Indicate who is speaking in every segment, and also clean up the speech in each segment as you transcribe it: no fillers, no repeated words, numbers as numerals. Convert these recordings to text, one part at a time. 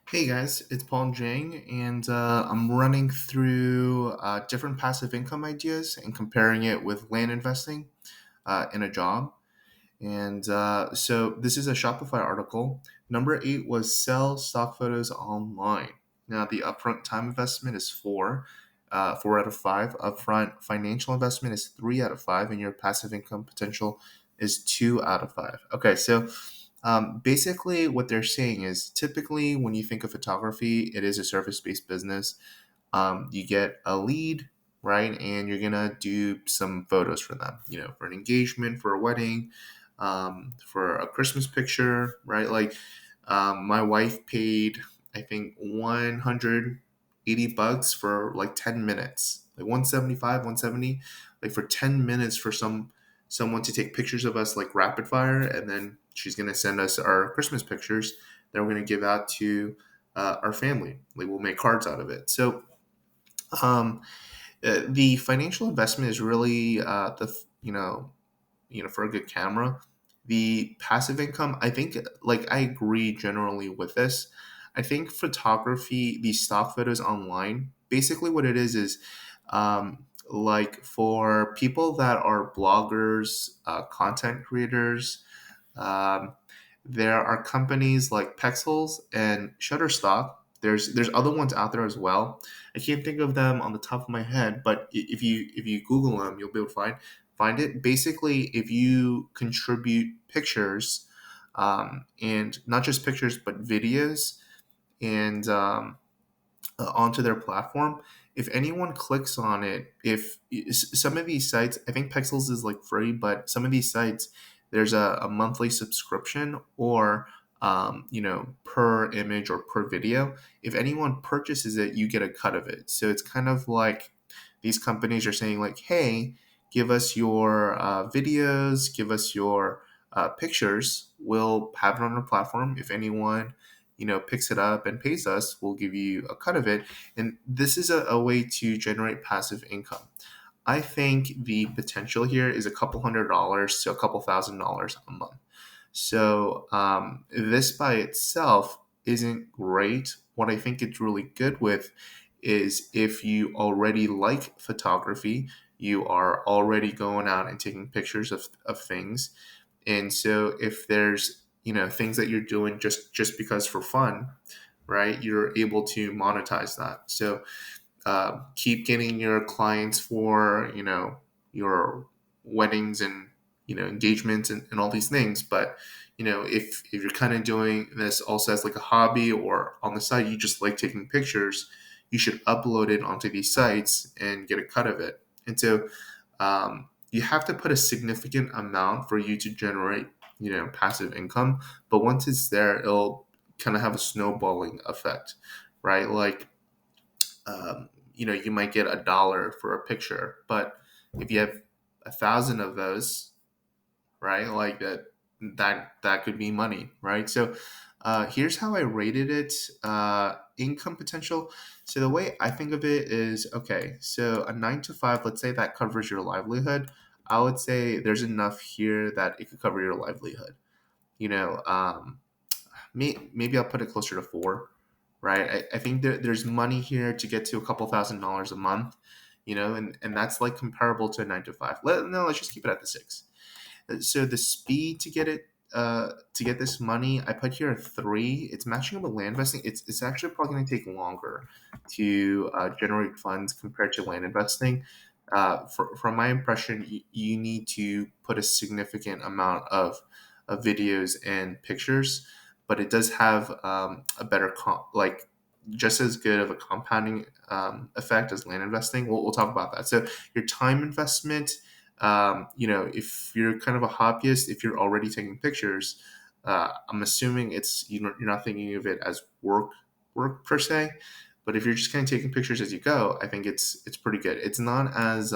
Speaker 1: Hey guys, it's Paul Jang, and I'm running through different passive income ideas and comparing it with land investing in a job. And so this is a Shopify article. Number eight was sell stock photos online. Now the upfront time investment is four out of five. Upfront financial investment is three out of five, and your passive income potential is two out of five. Okay, so basically, what they're saying is typically when you think of photography, it is a service based business. You get a lead, right? And you're going to do some photos for them, for an engagement, for a wedding, for a Christmas picture, right? Like my wife paid, I think, 180 bucks for like 10 minutes, like 175, 170, like for 10 minutes for someone to take pictures of us like rapid fire, and then she's going to send us our Christmas pictures that we're going to give out to our family. Like we'll make cards out of it. So um, the financial investment is really for a good camera. The passive income, I think, like I agree generally with this. I think photography, these stock photos online, basically what it is like for people that are bloggers, content creators. Um, there are companies like Pexels and Shutterstock. There's other ones out there as well. I can't think of them on the top of my head, but if you Google them, you'll be able to find it. Basically, if you contribute pictures, and not just pictures but videos, and onto their platform, if anyone clicks on it, if some of these sites, I think Pexels is like free, but some of these sites, there's a monthly subscription or per image or per video. If anyone purchases it, you get a cut of it. So it's kind of like these companies are saying like, hey, give us your videos, give us your pictures. We'll have it on our platform. If anyone picks it up and pays us, we'll give you a cut of it. And this is a way to generate passive income. I think the potential here is a couple $100s to a couple $1,000s a month. So this by itself isn't great. What I think it's really good with is if you already like photography, you are already going out and taking pictures of things. And so if there's things that you're doing just because for fun, right, you're able to monetize that. So keep getting your clients for your weddings and engagements and all these things. But if you're kind of doing this also as like a hobby or on the side, you just like taking pictures, you should upload it onto these sites and get a cut of it. And so you have to put a significant amount for you to generate passive income. But once it's there, it'll kind of have a snowballing effect, right? Like you might get $1 for a picture, but if you have 1,000 of those, right, like that could be money, right? So here's how I rated it: income potential. So the way I think of it is, okay, so a 9 to 5, let's say that covers your livelihood. I would say there's enough here that it could cover your livelihood. You know, maybe I'll put it closer to four, right? I think there's money here to get to a couple $1,000s a month, and that's like comparable to a 9 to 5. No, let's just keep it at the six. So the speed to get this money, I put here a three. It's matching up with land investing. It's actually probably going to take longer to generate funds compared to land investing. From my impression, you need to put a significant amount of videos and pictures, but it does have a better like just as good of a compounding effect as land investing. We'll talk about that. So your time investment, if you're kind of a hobbyist, if you're already taking pictures, I'm assuming you're not thinking of it as work per se. But if you're just kind of taking pictures as you go, I think it's pretty good. It's not as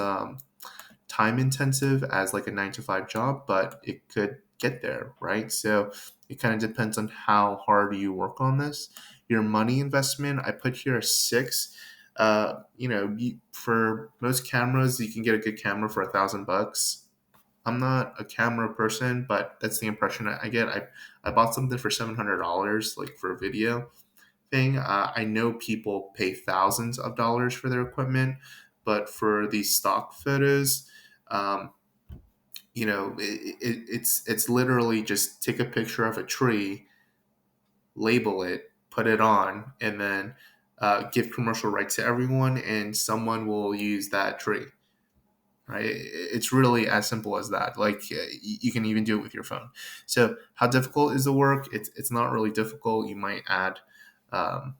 Speaker 1: time intensive as like a 9 to 5 job, but it could get there, right? So it kind of depends on how hard you work on this. Your money investment, I put here a six. For most cameras, you can get a good camera for $1,000. I'm not a camera person, but that's the impression I get. I bought something for $700, like for a video. thing. I know people pay thousands of dollars for their equipment, but for these stock photos, um, it's literally just take a picture of a tree, label it, put it on, and then give commercial rights to everyone, and someone will use that tree. Right? It's really as simple as that. Like you can even do it with your phone. So how difficult is the work? It's not really difficult. You might add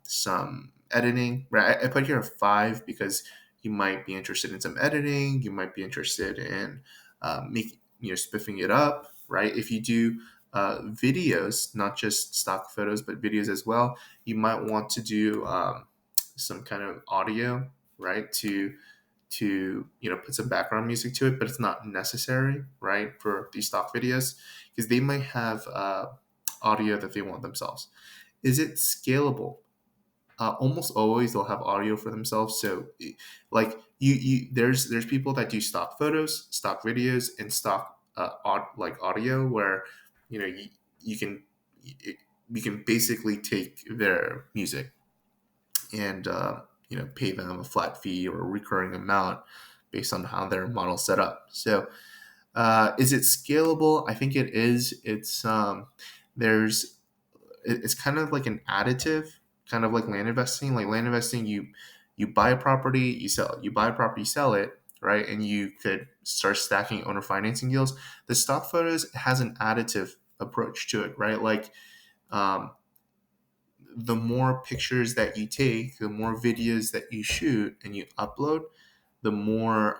Speaker 1: some editing. Right? I put here a 5 because you might be interested in some editing. You might be interested in making spiffing it up. Right? If you do videos, not just stock photos, but videos as well, you might want to do some kind of audio, right? To put some background music to it, but it's not necessary, right, for these stock videos because they might have audio that they want themselves. Is it scalable? Almost always they'll have audio for themselves. So like there's people that do stock photos, stock videos, and stock like audio where you can you can basically take their music and pay them a flat fee or a recurring amount based on how their model's set up. So is it scalable? I think it is. There's it's kind of like an additive, kind of like land investing. Like land investing, you buy a property, you sell it. You buy a property, sell it, right? And you could start stacking owner financing deals. The stock photos has an additive approach to it, right? Like um, the more pictures that you take, the more videos that you shoot and you upload, the more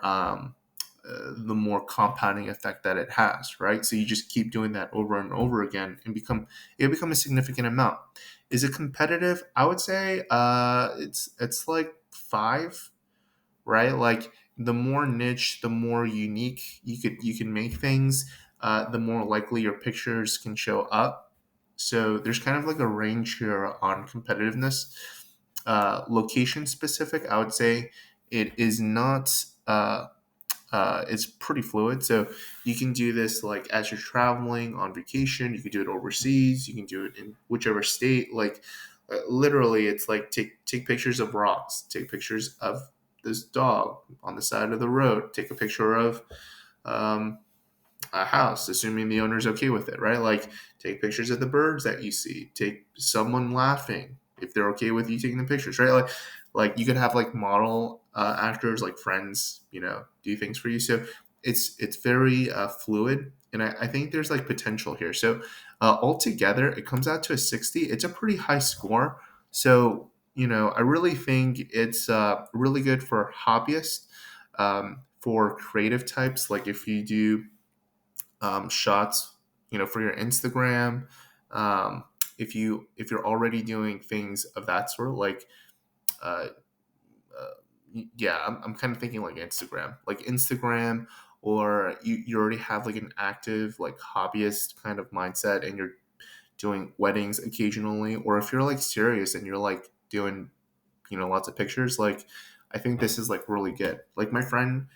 Speaker 1: compounding effect that it has, right? So you just keep doing that over and over again, and become a significant amount. Is it competitive? I would say it's like 5, right? Like the more niche, the more unique you can make things, the more likely your pictures can show up. So there's kind of like a range here on competitiveness. Location specific, I would say it is not. It's pretty fluid, so you can do this like as you're traveling on vacation. You can do it overseas. You can do it in whichever state. Like literally, it's like take pictures of rocks, take pictures of this dog on the side of the road, take a picture of um, a house, assuming the owner's okay with it, right? Like take pictures of the birds that you see, take someone laughing if they're okay with you taking the pictures, right? Like you could have like model actors, like friends, do things for you. So it's very fluid, and I think there's like potential here. So altogether, it comes out to a 60. It's a pretty high score. So I really think it's really good for hobbyists, for creative types. Like if you do shots, for your Instagram. If you're already doing things of that sort, like uh, yeah, I'm kind of thinking like Instagram, or you already have like an active like hobbyist kind of mindset, and you're doing weddings occasionally, or if you're like serious and you're like doing lots of pictures, like I think this is like really good. Like my friend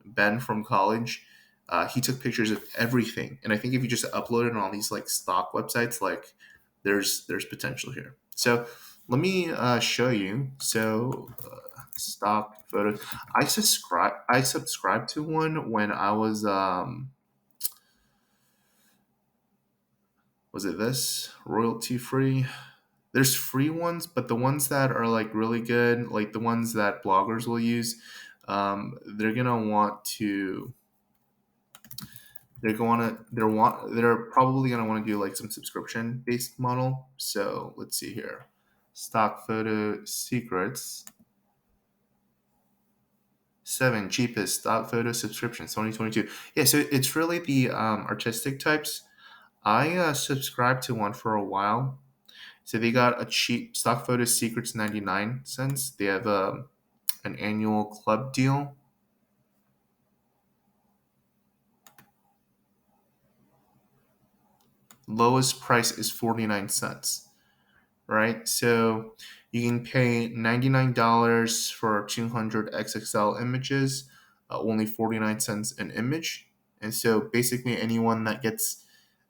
Speaker 1: Ben from college, he took pictures of everything, and I think if you just upload it on these like stock websites, like there's potential here. So let me show you. So stock photos. I subscribed to one when I was it this royalty free? There's free ones, but the ones that are like really good, like the ones that bloggers will use, they're gonna want to. They're probably gonna want to do like some subscription based model. So let's see here, stock photo secrets. 7 cheapest stock photo subscriptions 2022. Yeah, so it's really the artistic types. I subscribed to one for a while. So they got a cheap stock photo secrets 99 cents. They have an annual club deal. Lowest price is 49 cents, right? So you can pay $99 for 200 XXL images, only 49 cents an image. And so basically anyone that gets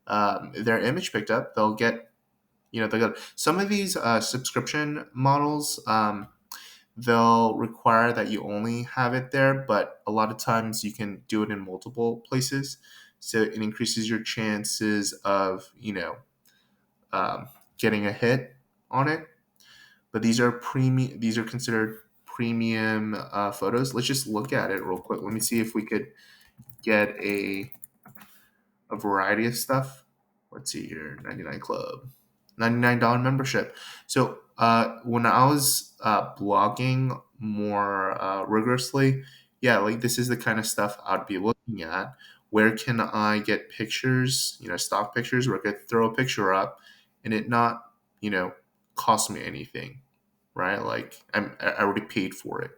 Speaker 1: their image picked up, they'll get they got some of these subscription models. They'll require that you only have it there, but a lot of times you can do it in multiple places. So it increases your chances of, um, getting a hit on it. But these are premium. These are considered premium photos. Let's just look at it real quick. Let me see if we could get a variety of stuff. Let's see here, 99 Club, $99 membership. So when I was blogging more rigorously, yeah, like this is the kind of stuff I'd be looking at. Where can I get pictures, stock pictures, where I could throw a picture up and it not, you know, cost me anything, right? Like I already paid for it,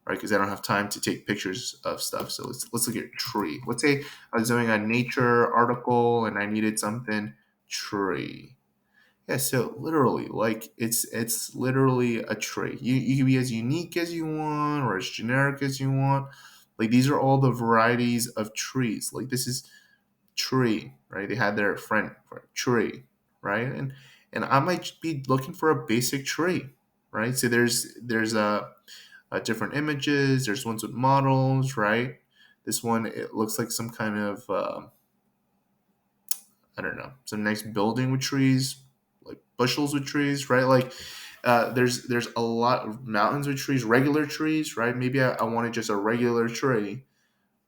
Speaker 1: right? Because I don't have time to take pictures of stuff. So let's look at tree. Let's say I was doing a nature article and I needed something tree. Yeah, so literally, like it's literally a tree. You can be as unique as you want or as generic as you want. Like these are all the varieties of trees. Like this is tree, right? They had their friend for tree, right? And I might be looking for a basic tree, right? So there's different images. There's ones with models, right? This one it looks like some kind of I don't know, some nice building with trees, like bushels with trees, right? Like there's a lot of mountains with trees, regular trees, right? Maybe I wanted just a regular tree,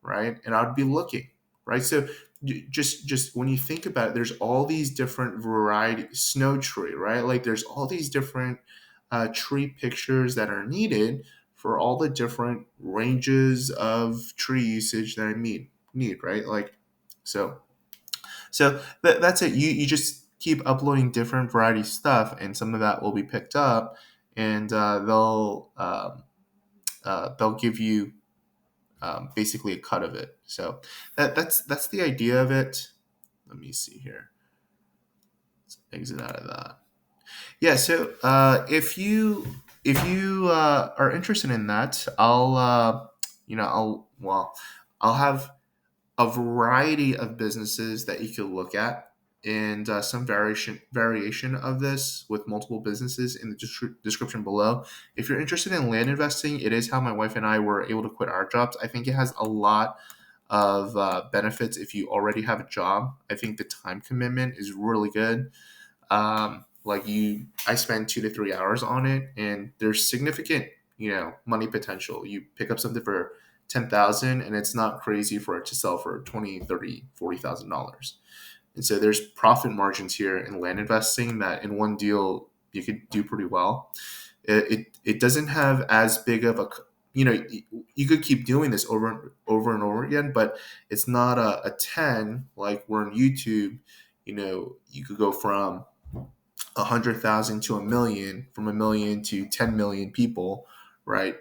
Speaker 1: right? And I'd be looking, right? So just when you think about it, there's all these different variety snow tree, right? Like there's all these different tree pictures that are needed for all the different ranges of tree usage that I need, right? Like so that's it. You just keep uploading different variety stuff, and some of that will be picked up, and they'll give you basically a cut of it. So that's the idea of it. Let me see here. Let's exit out of that. Yeah. So if you are interested in that, I'll have a variety of businesses that you could look at, and some variation of this with multiple businesses in the description below. If you're interested in land investing, it is how my wife and I were able to quit our jobs. I think it has a lot of benefits if you already have a job. I think the time commitment is really good. I spend 2 to 3 hours on it, and there's significant, money potential. You pick up something for 10,000, and it's not crazy for it to sell for 20, 30, $40,000. And so there's profit margins here in land investing that in one deal you could do pretty well. It doesn't have as big of a, you could keep doing this over and over again, but it's not a 10 like we're on YouTube. You could go from 100,000 to a million, from a million to 10 million people, right?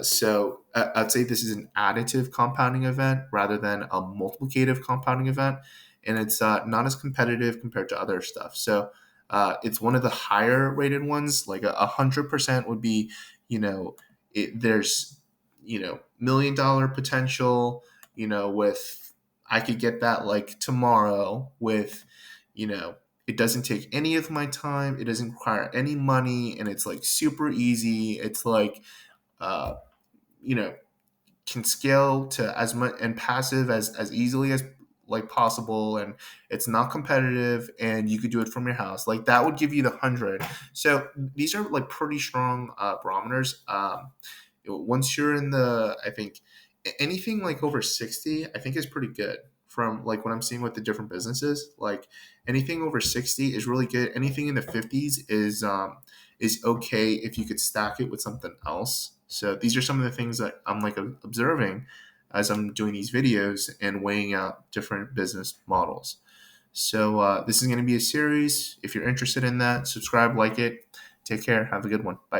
Speaker 1: So I'd say this is an additive compounding event rather than a multiplicative compounding event, and it's not as competitive compared to other stuff. So it's one of the higher rated ones. Like 100% would be, there's $1 million potential. With I could get that like tomorrow with, you know it doesn't take any of my time. It doesn't require any money, and it's like super easy. It's like, uh, you know, can scale to as much and passive as easily as like possible, and it's not competitive, and you could do it from your house. Like that would give you the 100. So these are like pretty strong barometers. Once you're in the, I think anything like over 60, I think is pretty good from like what I'm seeing with the different businesses. Like anything over 60 is really good. Anything in the 50s is okay if you could stack it with something else. So these are some of the things that I'm like observing as I'm doing these videos and weighing out different business models. So this is going to be a series. If you're interested in that, subscribe, like it. Take care. Have a good one. Bye.